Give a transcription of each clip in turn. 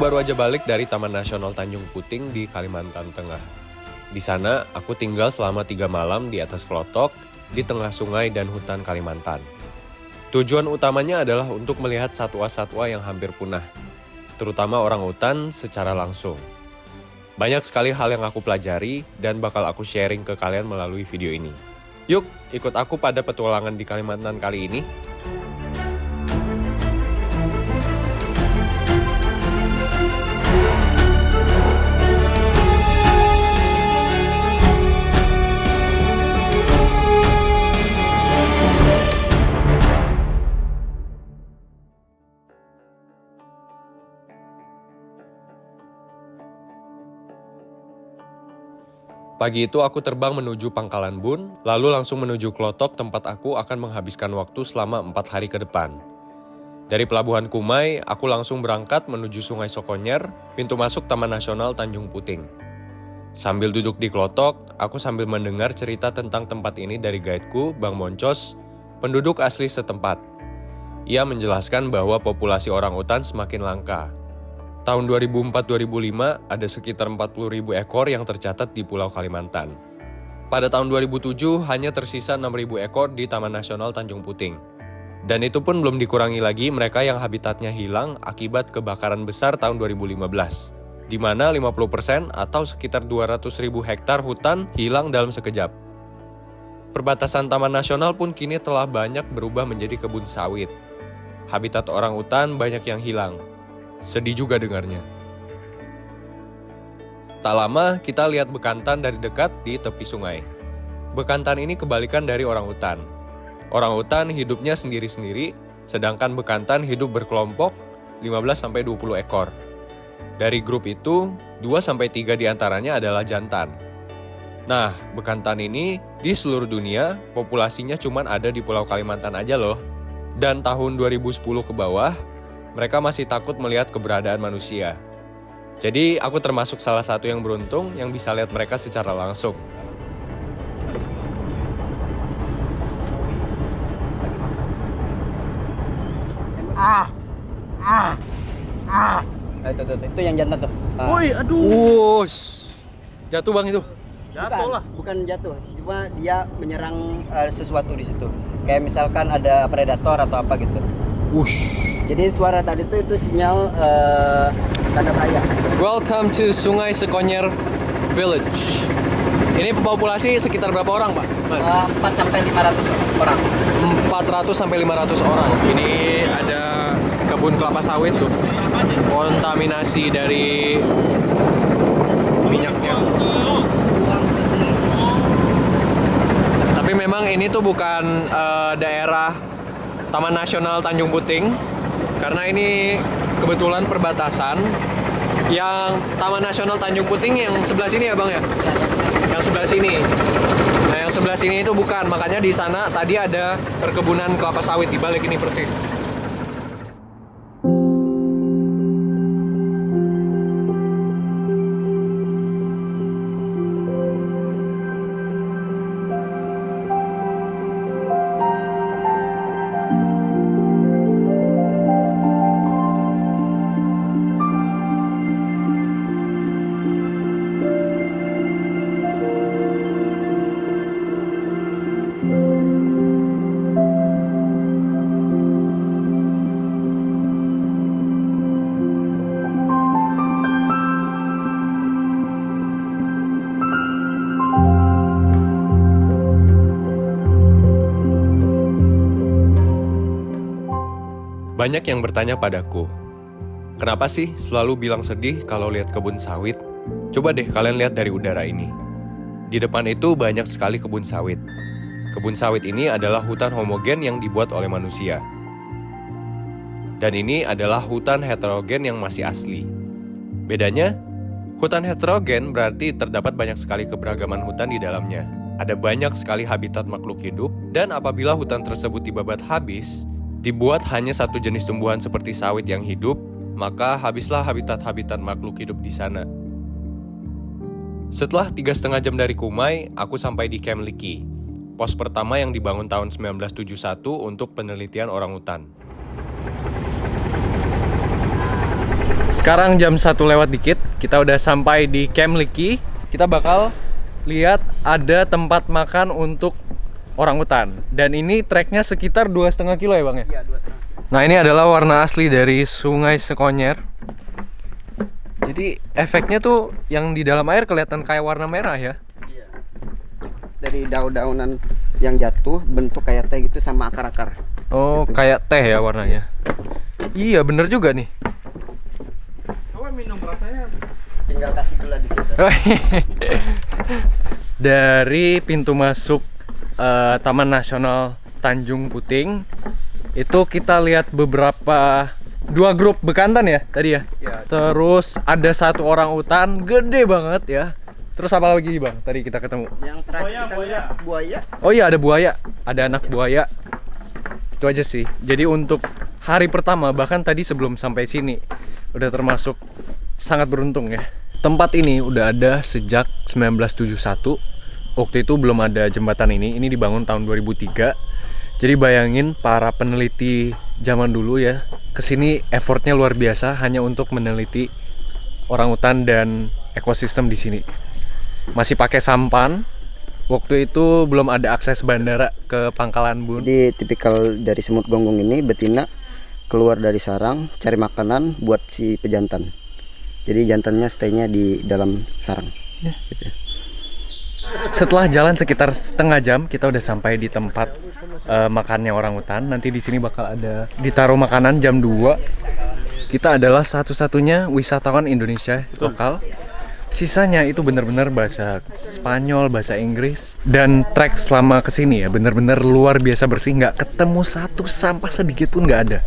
baru aja balik dari Taman Nasional Tanjung Puting di Kalimantan Tengah. Di sana, aku tinggal selama 3 malam di atas klotok, di tengah sungai dan hutan Kalimantan. Tujuan utamanya adalah untuk melihat satwa-satwa yang hampir punah, terutama orangutan secara langsung. Banyak sekali hal yang aku pelajari dan bakal aku sharing ke kalian melalui video ini. Yuk, ikut aku pada petualangan di Kalimantan kali ini. Pagi itu aku terbang menuju Pangkalan Bun, lalu langsung menuju Klotok tempat aku akan menghabiskan waktu selama 4 hari ke depan. Dari Pelabuhan Kumai, aku langsung berangkat menuju Sungai Sokonyer, pintu masuk Taman Nasional Tanjung Puting. Sambil duduk di Klotok, aku sambil mendengar cerita tentang tempat ini dari guideku, Bang Moncos, penduduk asli setempat. Ia menjelaskan bahwa populasi orangutan semakin langka. Tahun 2004-2005 ada sekitar 40.000 ekor yang tercatat di Pulau Kalimantan. Pada tahun 2007 hanya tersisa 6.000 ekor di Taman Nasional Tanjung Puting. Dan itu pun belum dikurangi lagi mereka yang habitatnya hilang akibat kebakaran besar tahun 2015. Di mana 50% atau sekitar 200.000 hektar hutan hilang dalam sekejap. Perbatasan Taman Nasional pun kini telah banyak berubah menjadi kebun sawit. Habitat orangutan banyak yang hilang. Sedih juga dengarnya. Tak lama, kita lihat bekantan dari dekat di tepi sungai. Bekantan ini kebalikan dari orangutan. Orangutan hidupnya sendiri-sendiri, sedangkan bekantan hidup berkelompok 15-20 ekor. Dari grup itu, 2-3 diantaranya adalah jantan. Nah, bekantan ini di seluruh dunia, populasinya cuma ada di Pulau Kalimantan aja loh. Dan tahun 2010 ke bawah, mereka masih takut melihat keberadaan manusia. Jadi aku termasuk salah satu yang beruntung yang bisa lihat mereka secara langsung. Itu yang jantan tuh. Woi, aduh. Wush, jatuh bang itu. Jatuh lah. Bukan jatuh, cuma dia menyerang sesuatu di situ. Kayak misalkan ada predator atau apa gitu. Wush. Jadi suara tadi itu sinyal tanda bahaya. Welcome to Sungai Sokonyer Village. Ini populasi sekitar berapa orang, Pak? Mas? 4-500 orang. 400-500 orang. Ini ada kebun kelapa sawit tuh. Kontaminasi dari minyaknya. Tapi memang ini tuh bukan daerah Taman Nasional Tanjung Puting. Karena ini kebetulan perbatasan. Yang Taman Nasional Tanjung Puting yang sebelah sini ya Bang ya? Yang sebelah sini. Nah yang sebelah sini itu bukan, makanya di sana tadi ada perkebunan kelapa sawit di balik ini persis. Banyak yang bertanya padaku, kenapa sih selalu bilang sedih kalau lihat kebun sawit? Coba deh kalian lihat dari udara ini. Di depan itu banyak sekali kebun sawit. Kebun sawit ini adalah hutan homogen yang dibuat oleh manusia. Dan ini adalah hutan heterogen yang masih asli. Bedanya, hutan heterogen berarti terdapat banyak sekali keberagaman hutan di dalamnya. Ada banyak sekali habitat makhluk hidup, dan apabila hutan tersebut dibabat habis, dibuat hanya satu jenis tumbuhan seperti sawit yang hidup, maka habislah habitat-habitat makhluk hidup di sana. Setelah 3,5 jam dari Kumai, aku sampai di Camp Liki, pos pertama yang dibangun tahun 1971 untuk penelitian orangutan. Sekarang jam 1 lewat dikit, kita udah sampai di Camp Liki. Kita bakal lihat ada tempat makan untuk orangutan. Dan ini treknya sekitar 2,5 kilo ya bang ya? Iya, 2,5. Nah ini adalah warna asli dari Sungai Sekonyer. Jadi efeknya tuh yang di dalam air kelihatan kayak warna merah ya? Iya. Dari daun-daunan yang jatuh bentuk kayak teh gitu sama akar-akar. Oh Gitu. kayak teh ya warnanya? Iya bener juga nih. Coba minum rasanya. Tinggal kasih gula dikit. Dari pintu masuk Taman Nasional Tanjung Puting itu kita lihat beberapa 2 grup bekantan ya tadi ya. Ya. Terus ada 1 orang utan gede banget ya. Terus apa lagi bang tadi kita ketemu? Yang terakhir kita lihat buaya. Oh iya ada buaya, ada anak buaya. Itu aja sih. Jadi untuk hari pertama bahkan tadi sebelum sampai sini udah termasuk sangat beruntung ya. Tempat ini udah ada sejak 1971. Waktu itu belum ada jembatan ini dibangun tahun 2003. Jadi bayangin para peneliti zaman dulu ya, kesini effortnya luar biasa hanya untuk meneliti orangutan dan ekosistem di sini. Masih pakai sampan. Waktu itu belum ada akses bandara ke Pangkalan Bun. Jadi tipikal dari semut gonggong ini betina keluar dari sarang cari makanan buat si pejantan. Jadi jantannya stay-nya di dalam sarang. Ya, gitu. Setelah jalan sekitar setengah jam, kita udah sampai di tempat makannya orangutan. Nanti di sini bakal ada ditaruh makanan jam 2. Kita adalah satu-satunya wisatawan Indonesia lokal. Sisanya itu benar-benar bahasa Spanyol, bahasa Inggris. Dan trek selama kesini ya benar-benar luar biasa bersih. Nggak ketemu satu sampah sedikit pun nggak ada.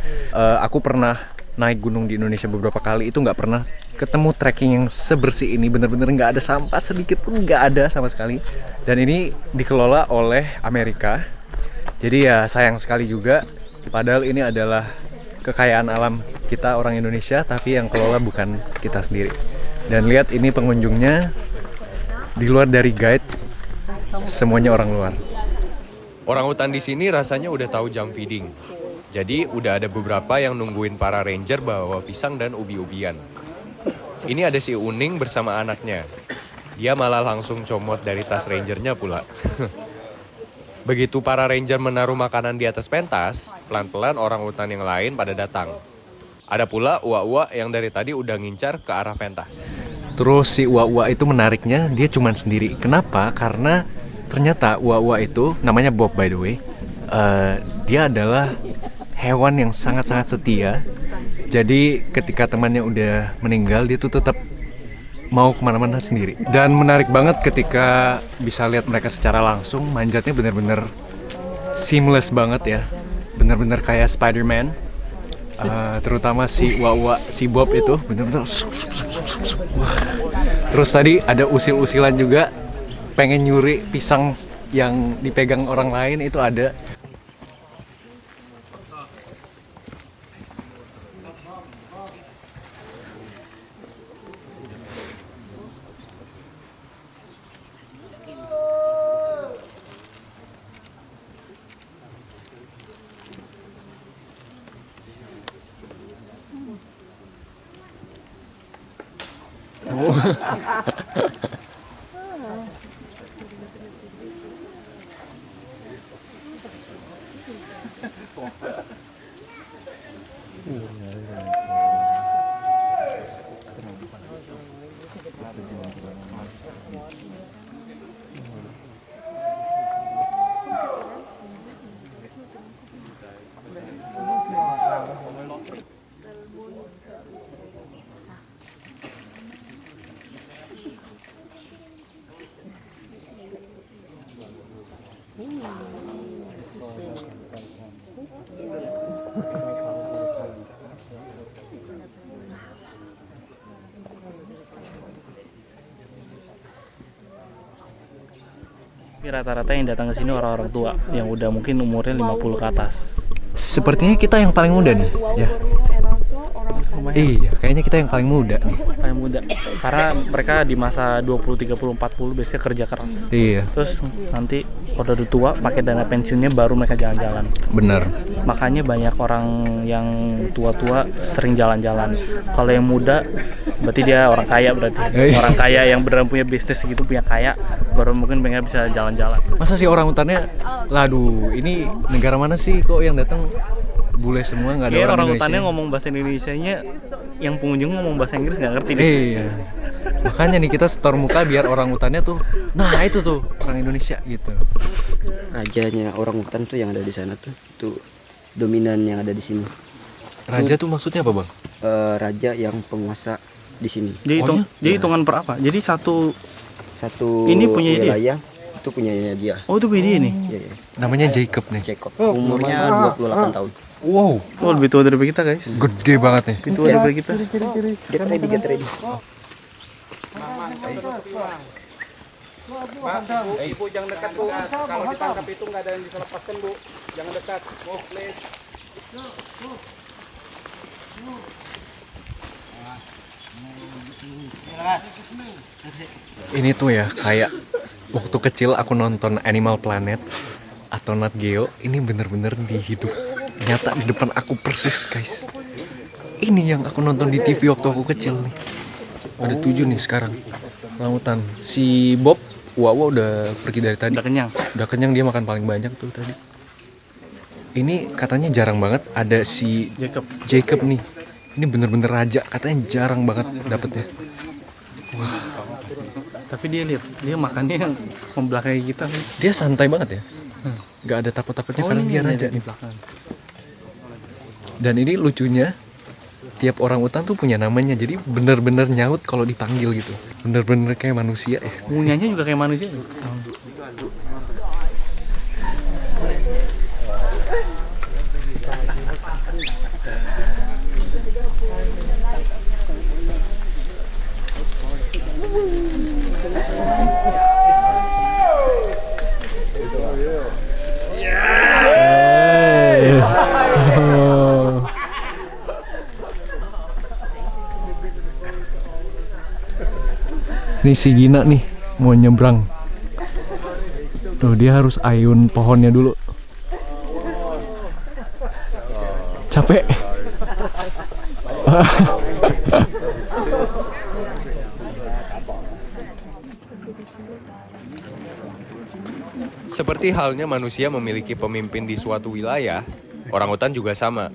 Aku pernah naik gunung di Indonesia beberapa kali, itu nggak pernah ketemu trekking yang sebersih ini. Bener-bener nggak ada sampah sedikit pun, nggak ada sama sekali. Dan ini dikelola oleh Amerika. Jadi ya sayang sekali juga, padahal ini adalah kekayaan alam kita orang Indonesia, tapi yang kelola bukan kita sendiri. Dan lihat ini pengunjungnya, di luar dari guide, semuanya orang luar. Orangutan di sini rasanya udah tahu jam feeding. Jadi udah ada beberapa yang nungguin para ranger bawa pisang dan ubi-ubian. Ini ada si Uning bersama anaknya. Dia malah langsung comot dari tas rangernya pula. Begitu para ranger menaruh makanan di atas pentas, pelan-pelan orangutan yang lain pada datang. Ada pula uwa-uwa yang dari tadi udah ngincar ke arah pentas. Terus si uwa-uwa itu menariknya dia cuman sendiri. Kenapa? Karena ternyata uwa-uwa itu namanya Bob by the way. Dia adalah hewan yang sangat-sangat setia. Jadi ketika temannya udah meninggal, dia tuh tetap mau kemana-mana sendiri. Dan menarik banget ketika bisa lihat mereka secara langsung. Manjatnya bener-bener seamless banget ya. Bener-bener kayak Spider-Man. Terutama si Wawa, si Bob itu bener-bener. Terus tadi ada usil-usilan juga. Pengen nyuri pisang yang dipegang orang lain itu ada. Rata-rata yang datang ke sini orang-orang tua yang udah mungkin umurnya 50 ke atas. Sepertinya kita yang paling muda nih, ya. Lumayan. Iya, kayaknya kita yang paling muda nih. Paling muda. Karena mereka di masa 20, 30, 40 biasanya kerja keras. Iya, Terus nanti kalau udah tua pakai dana pensiunnya baru mereka jalan-jalan. bener. Makanya banyak orang yang tua-tua sering jalan-jalan. Kalau yang muda berarti dia orang kaya berarti. Orang kaya yang beneran punya bisnis gitu, punya kaya, baru mungkin mereka bisa jalan-jalan. Masa sih orang hutannya, laduh, ini negara mana sih kok yang datang bule semua, nggak ada Kayak orang orang Indonesia. hutannya ngomong bahasa Indonesianya, yang pengunjung ngomong bahasa Inggris nggak ngerti deh. Iya. Makanya nih kita setor muka biar orang hutannya tuh, nah itu tuh orang Indonesia gitu. Rajanya orang hutan tuh yang ada di sana tuh dominan yang ada di sini. Raja tuh maksudnya apa, Bang? Raja yang penguasa di sini. Jadi Oh, jadi hitungan per apa? Jadi satu Satu Ini punya dia? wilayah itu punyanya dia. oh itu beda nih. Iya, iya. Namanya Jacob nih. Jacob. Umurnya 28 tahun. Wow, Oh lebih tua dari kita guys. gede banget nih. Lebih tua dari kita. Get ready, get ready. Ibu jangan dekat bu, kalau ditangkap itu nggak ada yang bisa lepaskan bu, jangan dekat, oh please. Ini tuh ya kayak waktu kecil aku nonton Animal Planet atau Nat Geo, ini bener-bener di hidup nyata di depan aku persis guys. Ini yang aku nonton di TV waktu aku kecil nih. Ada 7 nih sekarang orangutan. Si Bob Wawa udah pergi dari tadi. Udah kenyang. Udah kenyang, dia makan paling banyak tuh tadi. Ini katanya jarang banget ada si Jacob nih. Ini bener-bener raja, katanya jarang banget dapetnya. Tapi dia lihat, dia makannya yang membelakangi kita. Dia santai banget ya, nggak ada takut-takutnya karena dia raja di nih. belakang. Dan ini lucunya, tiap orang hutan tuh punya namanya, jadi bener-bener nyaut kalau dipanggil gitu, bener-bener kayak manusia ya. Ngunyahnya juga kayak manusia. Ini si Gina nih mau nyebrang. Tuh dia harus ayun pohonnya dulu. Capek. Seperti halnya manusia memiliki pemimpin di suatu wilayah, orangutan juga sama.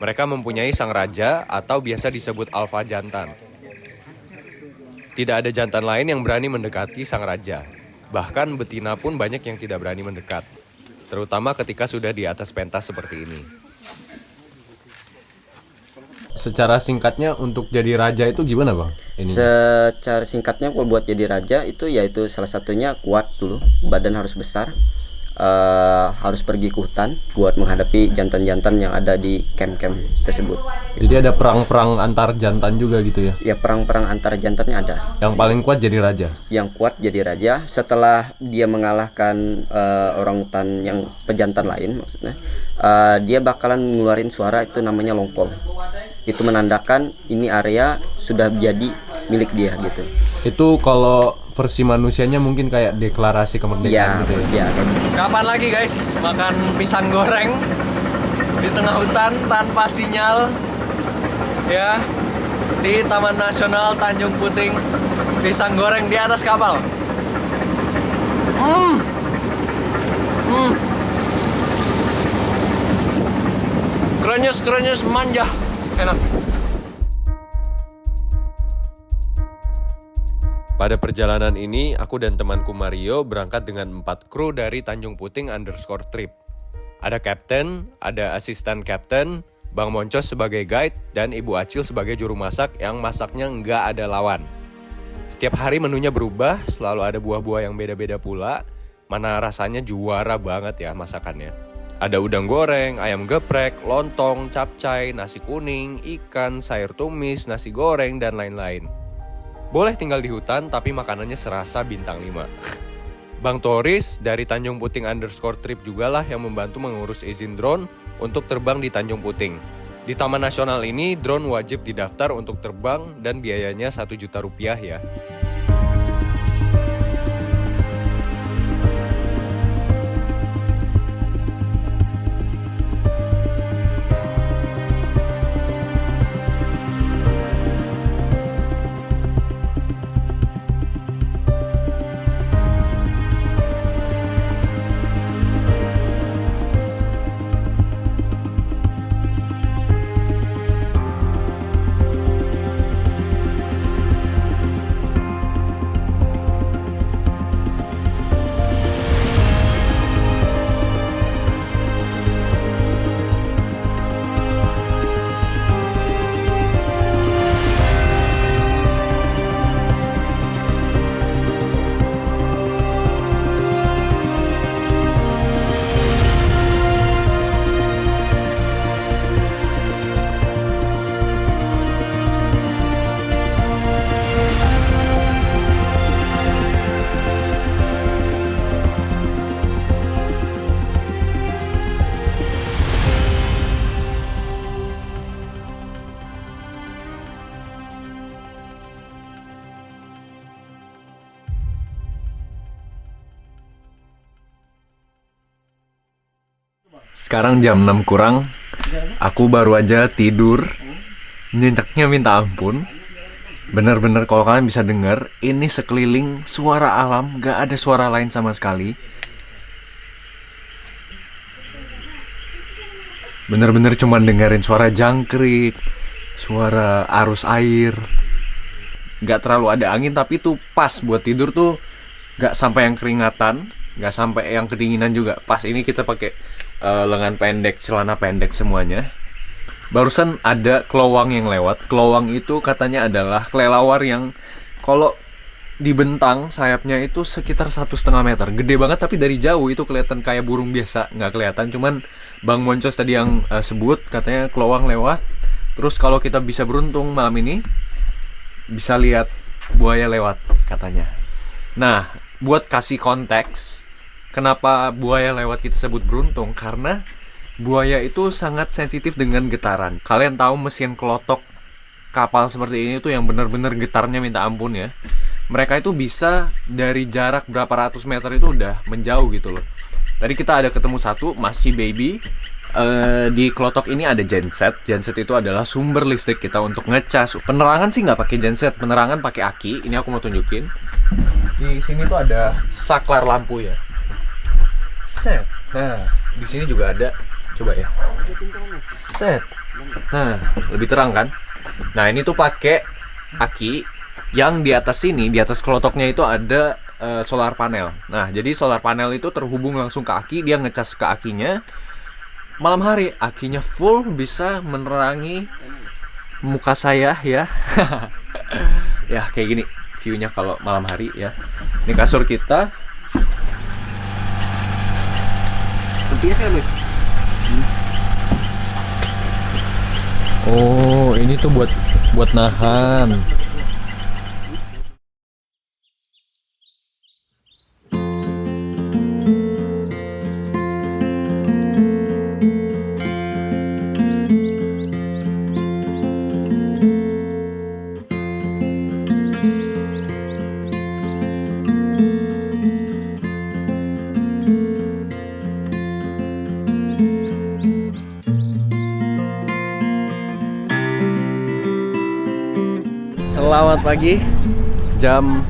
Mereka mempunyai sang raja atau biasa disebut alfa jantan. Tidak ada jantan lain yang berani mendekati sang raja. Bahkan betina pun banyak yang tidak berani mendekat. Terutama ketika sudah di atas pentas seperti ini. Secara singkatnya untuk jadi raja itu gimana bang? Secara singkatnya kalau buat jadi raja itu yaitu salah satunya kuat dulu, badan harus besar, harus pergi ke hutan buat menghadapi jantan-jantan yang ada di camp-camp tersebut. Jadi ada perang-perang antar jantan juga gitu ya? Ya perang-perang antar jantannya ada. Yang paling kuat jadi raja? Yang kuat jadi raja setelah dia mengalahkan orangutan yang pejantan lain maksudnya, dia bakalan ngeluarin suara itu namanya longkol. Itu menandakan ini area sudah jadi milik dia gitu. Itu kalau versi manusianya mungkin kayak deklarasi kemerdekaan gitu ya? Iya. Kapan lagi guys makan pisang goreng di tengah hutan tanpa sinyal ya, di Taman Nasional Tanjung Puting, pisang goreng di atas kapal. Krenyes manja, enak. Pada perjalanan ini, aku dan temanku Mario berangkat dengan 4 kru dari Tanjung Puting _trip. Ada kapten, ada asisten kapten, Bang Moncos sebagai guide, dan Ibu Acil sebagai juru masak yang masaknya nggak ada lawan. Setiap hari menunya berubah, selalu ada buah-buah yang beda-beda pula, mana rasanya juara banget ya masakannya. Ada udang goreng, ayam geprek, lontong, capcay, nasi kuning, ikan, sayur tumis, nasi goreng, dan lain-lain. Boleh tinggal di hutan, tapi makanannya serasa bintang 5. Bang Toris dari Tanjung Puting _trip jugalah yang membantu mengurus izin drone untuk terbang di Tanjung Puting. Di Taman Nasional ini, drone wajib didaftar untuk terbang dan biayanya 1 juta rupiah ya. Sekarang jam 6 kurang, aku baru aja tidur, nyentaknya minta ampun. Bener-bener kalau kalian bisa dengar, ini sekeliling suara alam, gak ada suara lain sama sekali. Bener-bener cuma dengerin suara jangkrik, suara arus air. Gak terlalu ada angin, tapi tuh pas buat tidur tuh gak sampai yang keringatan, gak sampai yang kedinginan juga. Pas ini kita pakai lengan pendek, celana pendek semuanya. Barusan ada kelowang yang lewat. Kelowang itu katanya adalah kelelawar yang kalau dibentang sayapnya itu sekitar 1,5 meter. Gede banget, tapi dari jauh itu kelihatan kayak burung biasa, nggak kelihatan. Cuman Bang Moncos tadi yang sebut katanya kelowang lewat. Terus kalau kita bisa beruntung malam ini bisa lihat buaya lewat katanya. Nah, buat kasih konteks kenapa buaya lewat kita sebut beruntung, karena buaya itu sangat sensitif dengan getaran. Kalian tahu mesin kelotok kapal seperti ini tuh yang benar-benar getarnya minta ampun ya. Mereka itu bisa dari jarak berapa ratus meter itu udah menjauh gitu loh. Tadi kita ada ketemu satu, masih baby. Di kelotok ini ada genset. Genset itu adalah sumber listrik kita untuk ngecas. Penerangan sih nggak pakai genset, penerangan pakai aki. Ini aku mau tunjukin. Di sini tuh ada saklar lampu ya. Set. Nah, di sini juga ada. Coba ya. Set. Nah, lebih terang kan? Nah, ini tuh pakai aki yang di atas sini, di atas kelotoknya itu ada solar panel. Nah, jadi solar panel itu terhubung langsung ke aki, dia ngecas ke akinya. Malam hari akinya full, bisa menerangi muka saya ya. Ya, kayak gini view-nya kalau malam hari ya. Ini kasur kita. Oh, ini tuh buat nahan. Selamat pagi, jam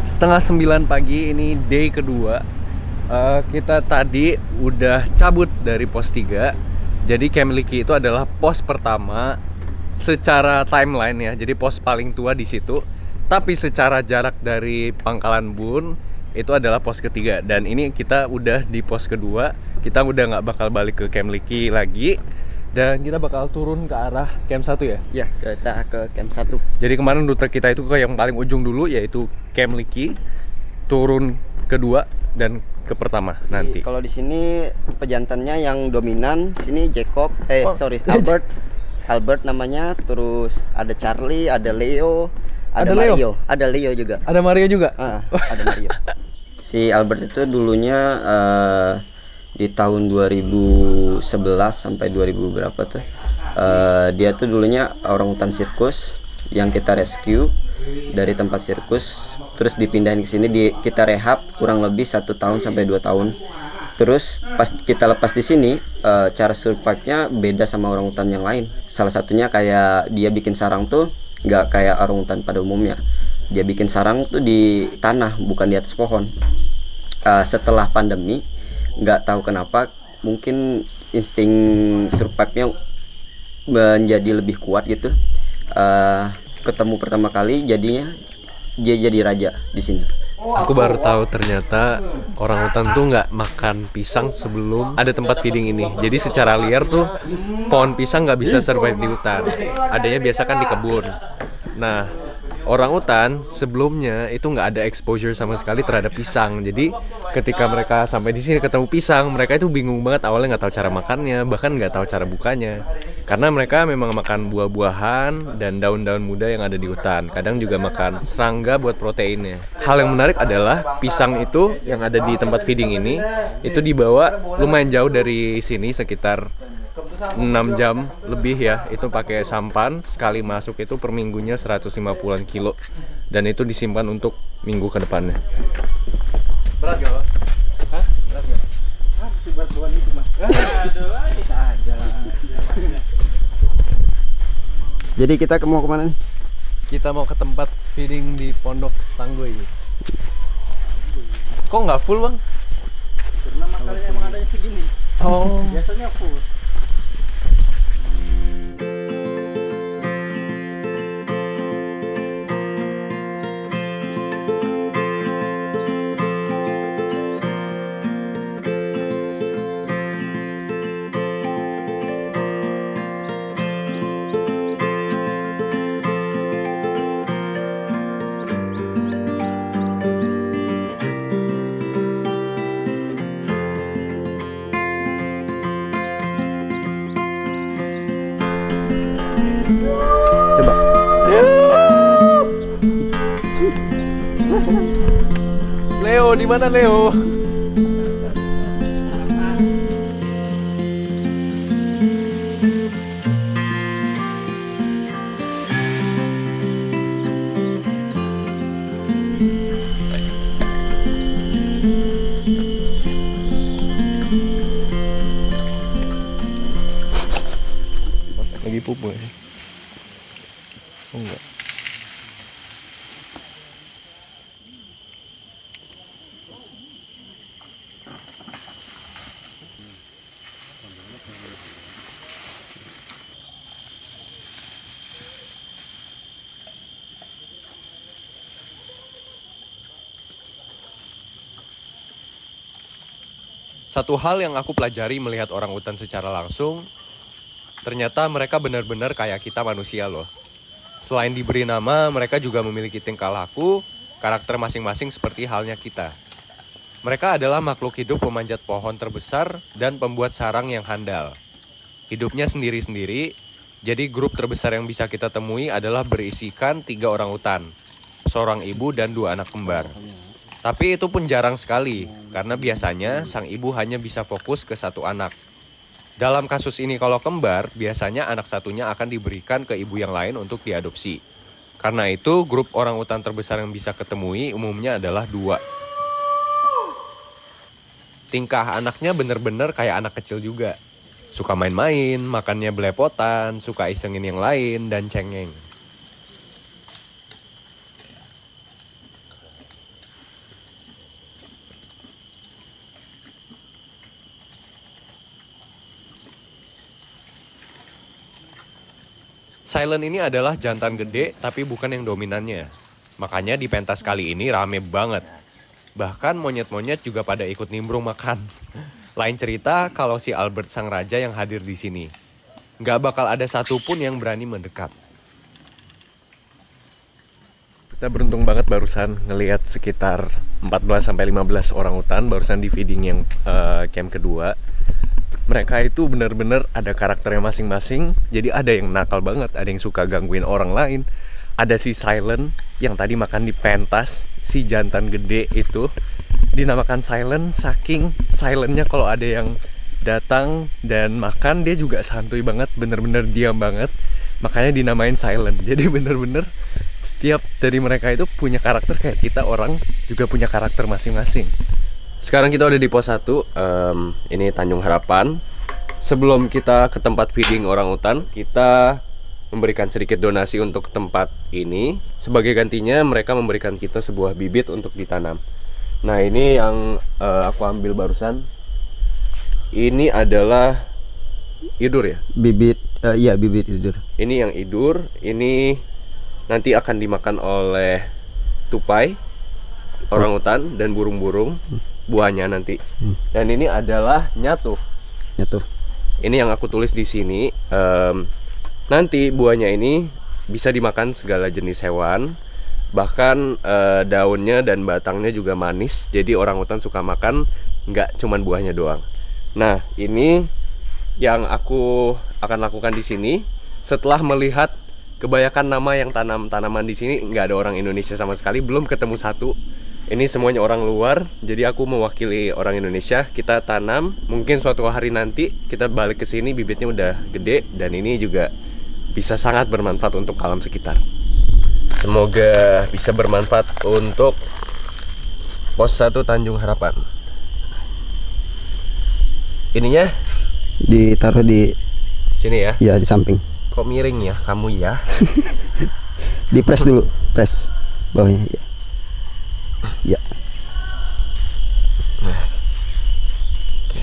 8:30 pagi, ini day kedua. Kita tadi udah cabut dari pos 3. Jadi Camp Liki itu adalah pos pertama secara timeline ya, jadi pos paling tua di situ. Tapi secara jarak dari Pangkalan Bun itu adalah pos ketiga. Dan ini kita udah di pos kedua, kita udah nggak bakal balik ke Camp Liki lagi. Dan kita bakal turun ke arah camp 1 ya? Ya, kita ke camp 1. Jadi kemarin rute kita itu ke yang paling ujung dulu, yaitu Camp Liki, turun kedua dan ke pertama nanti. Kalau di sini pejantannya yang dominan, sini Jacob, Albert namanya, terus ada Charlie, ada Leo, ada Mario, ada Leo juga. Ada Mario juga? Ada Mario. Si Albert itu dulunya di tahun 2011 sampai 2000 berapa tuh. Dia tuh dulunya orangutan sirkus yang kita rescue dari tempat sirkus, terus dipindahin ke sini, kita rehab kurang lebih 1 tahun sampai 2 tahun. Terus pas kita lepas di sini, cara survive-nya beda sama orangutan yang lain. Salah satunya kayak dia bikin sarang tuh nggak kayak orangutan pada umumnya. Dia bikin sarang tuh di tanah, bukan di atas pohon. Setelah pandemi, nggak tahu kenapa, mungkin insting survive-nya menjadi lebih kuat gitu. Ketemu pertama kali, jadinya dia jadi raja di sini. Aku baru tahu ternyata orangutan tuh nggak makan pisang sebelum ada tempat feeding ini. Jadi secara liar tuh pohon pisang nggak bisa survive di hutan. Adanya biasa kan di kebun. Nah, orangutan sebelumnya itu nggak ada exposure sama sekali terhadap pisang. Jadi ketika mereka sampai di sini ketemu pisang, mereka itu bingung banget, awalnya nggak tahu cara makannya, bahkan nggak tahu cara bukanya. Karena mereka memang makan buah-buahan dan daun-daun muda yang ada di hutan. Kadang juga makan serangga buat proteinnya. Hal yang menarik adalah pisang itu yang ada di tempat feeding ini itu dibawa lumayan jauh dari sini, sekitar 6 jam lebih ya. Itu pakai sampan, sekali masuk itu per minggunya 150-an kilo. Dan itu disimpan untuk minggu ke depannya. Berat gak, Bang? Hah? Berat gak? Masih berat bawaan itu, Mas. Aduh, bisa aja lah. Jadi kita mau kemana nih? Kita mau ke tempat feeding di Pondok Tangguy. Kok nggak full, Bang? Karena makalnya emang adanya segini. Oh. Biasanya full. Coba. Leo, di mana Leo? Lagi pupu ya? Oh enggak. Satu hal yang aku pelajari melihat orangutan secara langsung, ternyata mereka benar-benar kayak kita manusia loh. Selain diberi nama, mereka juga memiliki tingkah laku, karakter masing-masing seperti halnya kita. Mereka adalah makhluk hidup pemanjat pohon terbesar dan pembuat sarang yang handal. Hidupnya sendiri-sendiri, jadi grup terbesar yang bisa kita temui adalah berisikan 3 orangutan, seorang ibu dan 2 anak kembar. Tapi itu pun jarang sekali, karena biasanya sang ibu hanya bisa fokus ke 1 anak. Dalam kasus ini kalau kembar, biasanya anak satunya akan diberikan ke ibu yang lain untuk diadopsi. Karena itu, grup orangutan terbesar yang bisa ketemui umumnya adalah 2. Tingkah anaknya bener-bener kayak anak kecil juga. Suka main-main, makannya belepotan, suka isengin yang lain, dan cengeng. Silent ini adalah jantan gede tapi bukan yang dominannya. Makanya di pentas kali ini rame banget. Bahkan monyet-monyet juga pada ikut nimbrung makan. Lain cerita kalau si Albert sang raja yang hadir di sini. Nggak bakal ada satupun yang berani mendekat. Kita beruntung banget barusan ngelihat sekitar 14-15 orangutan barusan di feeding yang camp kedua. Mereka itu benar-benar ada karakternya masing-masing. Jadi ada yang nakal banget, ada yang suka gangguin orang lain. Ada si Silent yang tadi makan di pentas, si jantan gede itu dinamakan silent, saking silentnya kalau ada yang datang dan makan dia juga santuy banget, bener-bener diam banget, makanya dinamain silent. Jadi bener-bener setiap dari mereka itu punya karakter kayak kita orang juga punya karakter masing-masing. Sekarang kita udah di pos 1, ini Tanjung Harapan. Sebelum kita ke tempat feeding orangutan, kita memberikan sedikit donasi untuk tempat ini. Sebagai gantinya mereka memberikan kita sebuah bibit untuk ditanam. Nah ini yang aku ambil barusan. Ini adalah idur ya? Bibit, iya bibit idur. Ini yang idur. Ini nanti akan dimakan oleh tupai, orangutan dan burung-burung. Buahnya nanti. Dan ini adalah nyatu. Nyatu. Ini yang aku tulis di sini. Nanti buahnya ini bisa dimakan segala jenis hewan. Bahkan daunnya dan batangnya juga manis. Jadi orangutan suka makan, nggak cuman buahnya doang. Nah ini yang aku akan lakukan di sini. Setelah melihat kebanyakan nama yang tanam tanaman di sini nggak ada orang Indonesia sama sekali, belum ketemu satu. Ini semuanya orang luar. Jadi aku mewakili orang Indonesia. Kita tanam. Mungkin suatu hari nanti kita balik ke sini bibitnya udah gede dan ini juga bisa sangat bermanfaat untuk alam sekitar. Semoga bisa bermanfaat untuk pos 1 Tanjung Harapan. Ininya Ditaruh di sini ya? ya di samping. Kok miring ya kamu ya? Di press dulu, press bawahnya ya. Ya. Nah. Oke.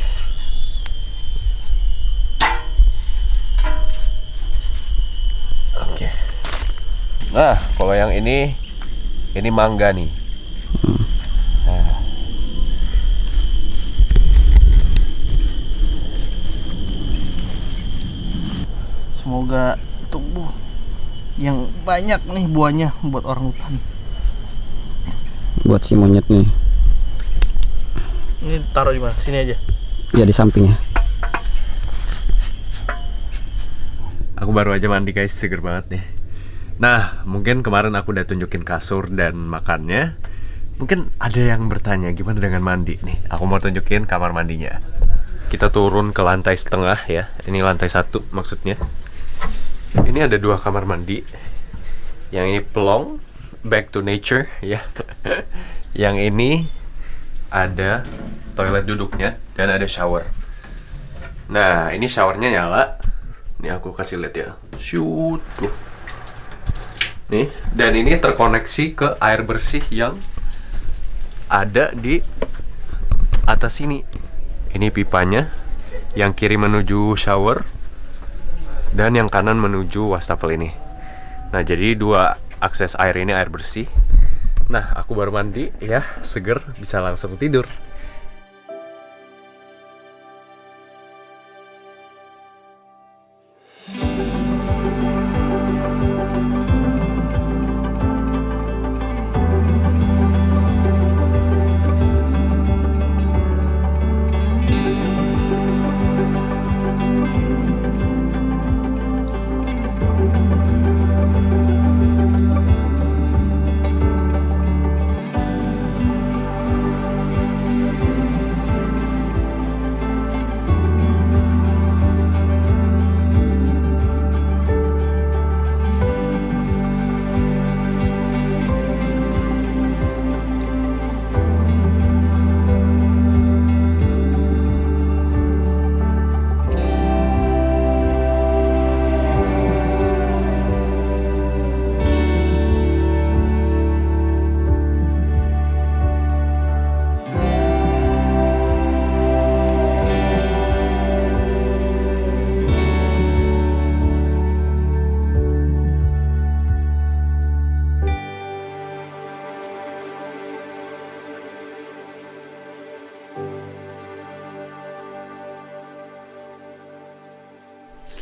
Oke. Nah, kalau yang ini mangga nih. Nah. Semoga tumbuh yang banyak nih buahnya buat orangutan. Buat si monyet nih. Ini taruh di mana? Sini aja. Ya di sampingnya. Aku baru aja mandi guys, seger banget nih. Nah, mungkin kemarin aku udah tunjukin kasur dan makannya. Mungkin ada yang bertanya gimana dengan mandi nih. Aku mau tunjukin kamar mandinya. Kita turun ke lantai setengah ya. Ini lantai 1 maksudnya. Ini ada 2 kamar mandi. Yang ini pelong, back to nature ya. Yang ini ada toilet duduknya dan ada shower. Nah, ini showernya nyala. Ini aku kasih lihat ya. Shoot. Nih, dan ini terkoneksi ke air bersih yang ada di atas sini. Ini pipanya. Yang kiri menuju shower dan yang kanan menuju wastafel ini. Nah, jadi 2 akses air ini air bersih. Nah, aku baru mandi ya, seger, bisa langsung tidur.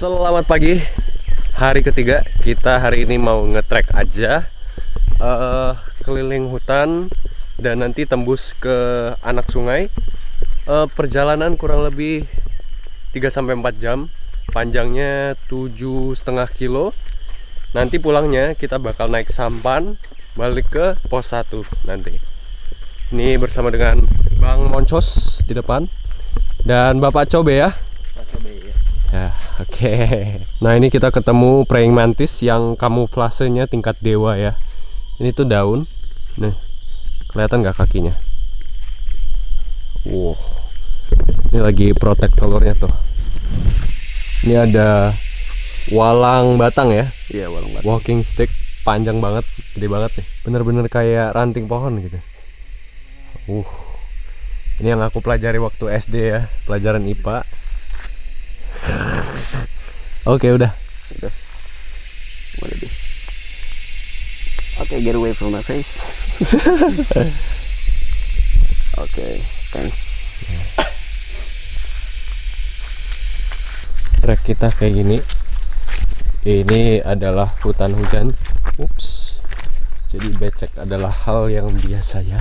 Selamat pagi, hari ketiga. Kita hari ini mau nge-trek aja keliling hutan dan nanti tembus ke anak sungai. Perjalanan kurang lebih 3-4 jam, panjangnya 7,5 kilo. Nanti pulangnya kita bakal naik sampan balik ke pos 1 nanti. Ini bersama dengan Bang Moncos di depan dan Bapak Cobe ya. Ya, oke. Nah, ini kita ketemu praying mantis yang kamuflasenya tingkat dewa ya. Ini tuh daun. Nih, kelihatan nggak kakinya? Wow. Ini lagi protek telurnya tuh. Ini ada walang batang ya. Iya, walang batang. Walking stick panjang banget, gede banget nih. Bener-bener kayak ranting pohon gitu. Ini yang aku pelajari waktu SD ya, pelajaran IPA. Oke, udah. Boleh deh. Oke, get away from my face. Oke, thanks. Trek kita kayak gini. Ini adalah hutan hujan. Ups. Jadi becek adalah hal yang biasa ya.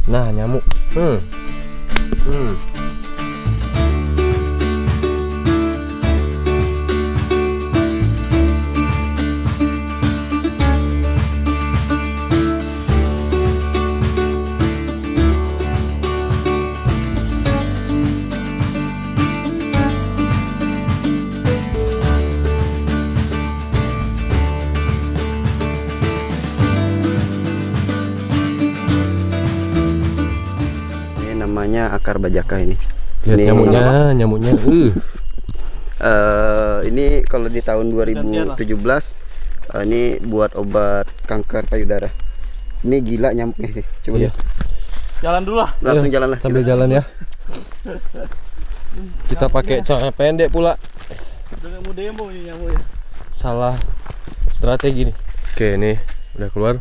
Nah, nyamuk. Namanya akar bajaka ini. Lihat Ini- nyamuknya. Ini kalau di tahun 2017 ini buat obat kanker payudara. Ini gila nyampe. Coba Iya. lihat. Jalan dulu lah. Langsung jalan lah. Sambil jalan ya. Kita pakai celana pendek pula. Udah mau demo ini nyamuk ya. Salah strategi nih. Oke, nih udah keluar.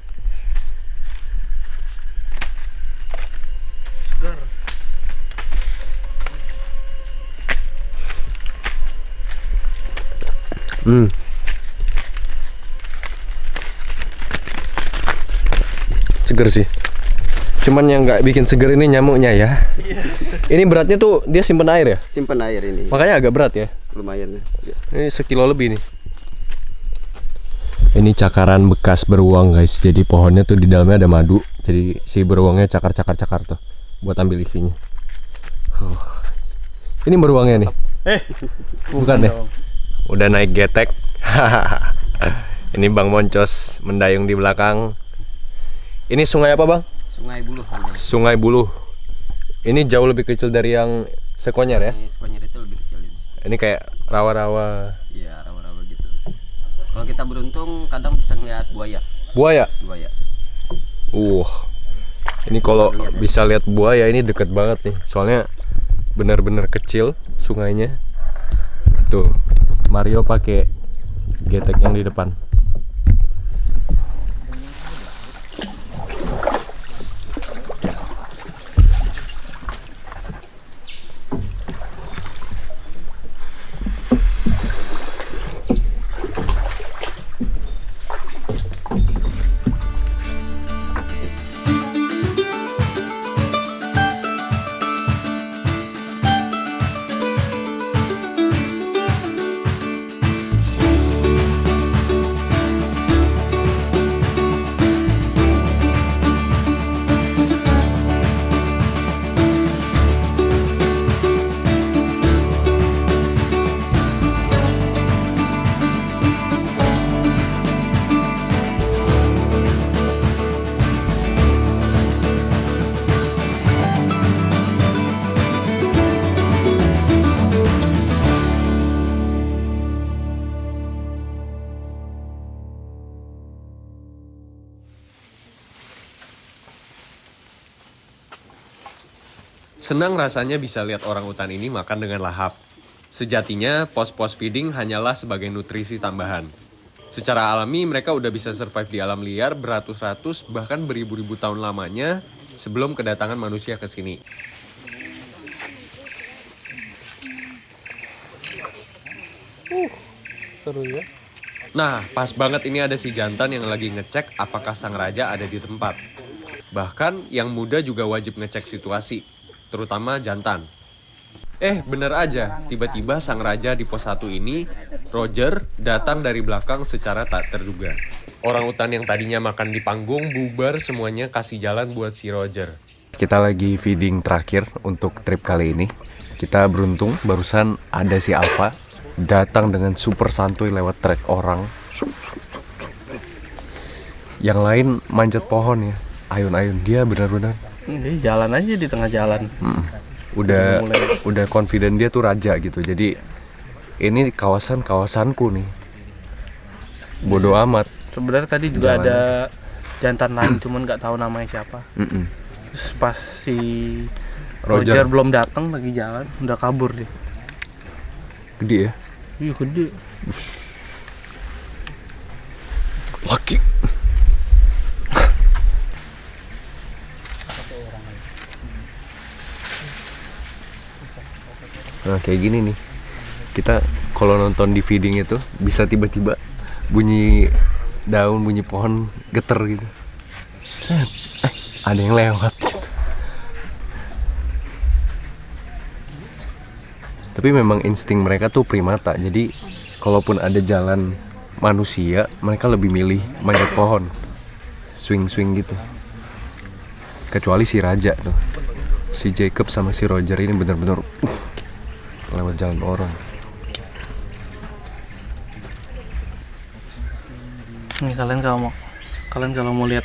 Seger sih. Cuman yang nggak bikin seger ini nyamuknya ya. Ini beratnya tuh dia simpen air ya. Simpan air ini. Makanya agak berat ya. Lumayan. Ya. Ini sekilo lebih nih. Ini cakaran bekas beruang guys. Jadi pohonnya tuh di dalamnya ada madu. Jadi si beruangnya cakar tuh buat ambil isinya. Ini beruangnya nih. Bukan deh. Udah naik getek. Ini Bang Moncos mendayung di belakang. Ini sungai apa Bang? Sungai Buluh. Sungai Buluh. Ini jauh lebih kecil dari yang Sekonyar ya. Ini Sekonyar itu lebih kecil ini. Ini kayak rawa-rawa. Iya, rawa-rawa gitu. Kalau kita beruntung kadang bisa ngeliat buaya. Buaya. Buaya. Ini kalau bisa lihat buaya ini deket banget nih. Soalnya benar-benar kecil sungainya. Tuh, Mario pakai getek yang di depan. Senang rasanya bisa lihat orang utan ini makan dengan lahap. Sejatinya, pos-pos feeding hanyalah sebagai nutrisi tambahan. Secara alami, mereka udah bisa survive di alam liar beratus-ratus bahkan beribu-ribu tahun lamanya sebelum kedatangan manusia ke sini. Seru ya. Nah, pas banget ini ada si jantan yang lagi ngecek apakah sang raja ada di tempat. Bahkan yang muda juga wajib ngecek situasi, terutama jantan. Bener aja, tiba-tiba sang raja di pos 1 ini, Roger, datang dari belakang secara tak terduga. Orangutan yang tadinya makan di panggung bubar semuanya kasih jalan buat si Roger. Kita lagi feeding terakhir untuk trip kali ini. Kita beruntung barusan ada si Alpha datang dengan super santuy lewat trek orang. Yang lain manjat pohon ya, ayun-ayun. Dia benar-benar Jalan aja di tengah jalan. udah confident dia tuh raja gitu. Jadi ini kawasanku nih. Bodoh amat. Sebenarnya tadi juga ada jantan lain, cuman nggak tahu namanya siapa. Terus pas si Roger belum datang lagi jalan, udah kabur deh. Gede ya? Iya gede. Laki. Nah kayak gini nih, kita kalau nonton di feeding itu bisa tiba-tiba bunyi daun, bunyi pohon geter gitu. Set, ada yang lewat gitu. Tapi memang insting mereka tuh primata. Jadi kalaupun ada jalan manusia, mereka lebih milih manjat pohon, swing gitu. Kecuali si raja tuh, si Jacob sama si Roger ini bener-bener lewat jalan orang. Nih kalian kalau mau lihat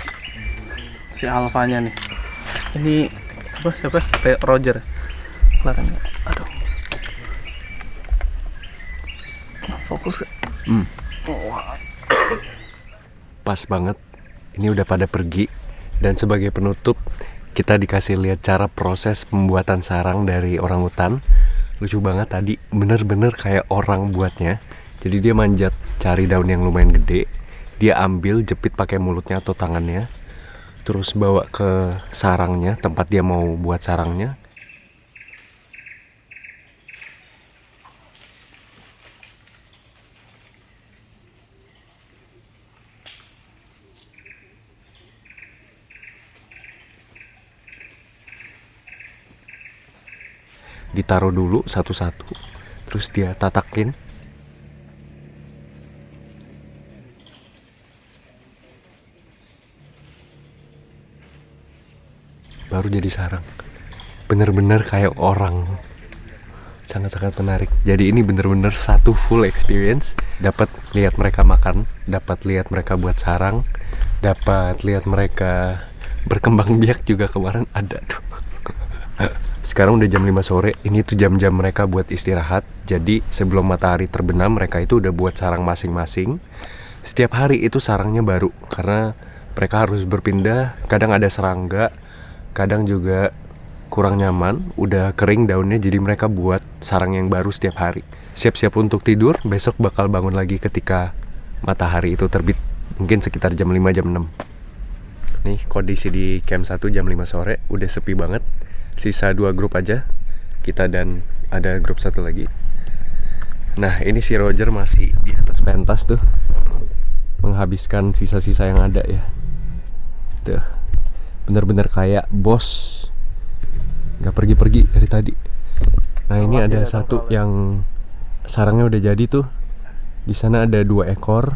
si alfanya nih, ini siapa? Kayak Roger. Kelihatan nggak? Aduh. Fokus gak? Pas banget. Ini udah pada pergi. Dan sebagai penutup, kita dikasih lihat cara proses pembuatan sarang dari orangutan. Lucu banget tadi, bener-bener kayak orang buatnya. Jadi dia manjat cari daun yang lumayan gede, dia ambil, jepit pakai mulutnya atau tangannya, terus bawa ke sarangnya, tempat dia mau buat sarangnya. Ditaruh dulu satu-satu, terus dia tatakin. Baru jadi sarang. Bener-bener kayak orang. Sangat-sangat menarik. Jadi ini bener-bener satu full experience. Dapat lihat mereka makan, dapat lihat mereka buat sarang, dapat lihat mereka berkembang biak juga kemarin ada tuh. Sekarang udah jam 5 sore, ini tuh jam-jam mereka buat istirahat. Jadi sebelum matahari terbenam mereka itu udah buat sarang masing-masing. Setiap hari itu sarangnya baru, karena mereka harus berpindah. Kadang ada serangga, kadang juga kurang nyaman, udah kering daunnya, jadi mereka buat sarang yang baru setiap hari. Siap-siap untuk tidur, besok bakal bangun lagi ketika matahari itu terbit. Mungkin sekitar jam 5, jam 6. Nih kondisi di camp 1 jam 5 sore, udah sepi banget. Sisa 2 grup aja, kita dan ada grup 1 lagi. Nah ini si Roger masih di atas pentas tuh, menghabiskan sisa-sisa yang ada ya. Tuh, bener-bener kayak bos, nggak pergi-pergi dari tadi. Nah ini ada satu yang sarangnya udah jadi tuh. Di sana ada 2 ekor.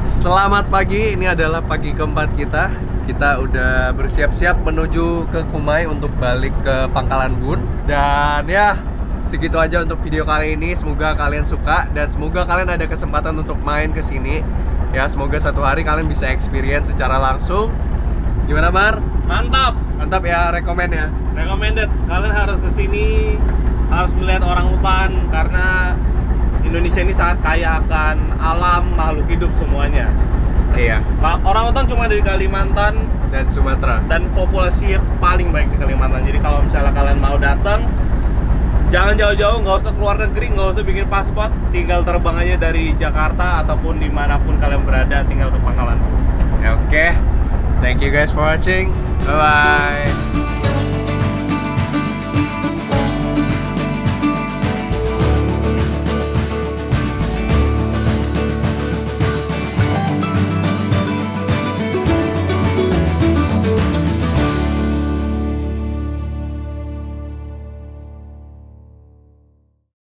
Selamat pagi, ini adalah pagi keempat kita. Kita udah bersiap-siap menuju ke Kumai untuk balik ke Pangkalan Bun. Dan ya, segitu aja untuk video kali ini. Semoga kalian suka dan semoga kalian ada kesempatan untuk main ke sini. Ya, semoga satu hari kalian bisa experience secara langsung. Gimana, Mar? Mantap. Mantap ya, rekomen ya. Recommended. Kalian harus kesini, harus melihat orangutan karena Indonesia ini sangat kaya akan alam, makhluk hidup semuanya. Iya. Orangutan cuma dari Kalimantan Dan Sumatera. dan populasi paling baik di Kalimantan. Jadi kalau misalnya kalian mau datang, jangan jauh-jauh, nggak usah keluar negeri, nggak usah bikin paspor, tinggal terbang aja dari Jakarta ataupun dimanapun kalian berada, tinggal ke Pangkalan. Oke. Thank you guys for watching. Bye bye.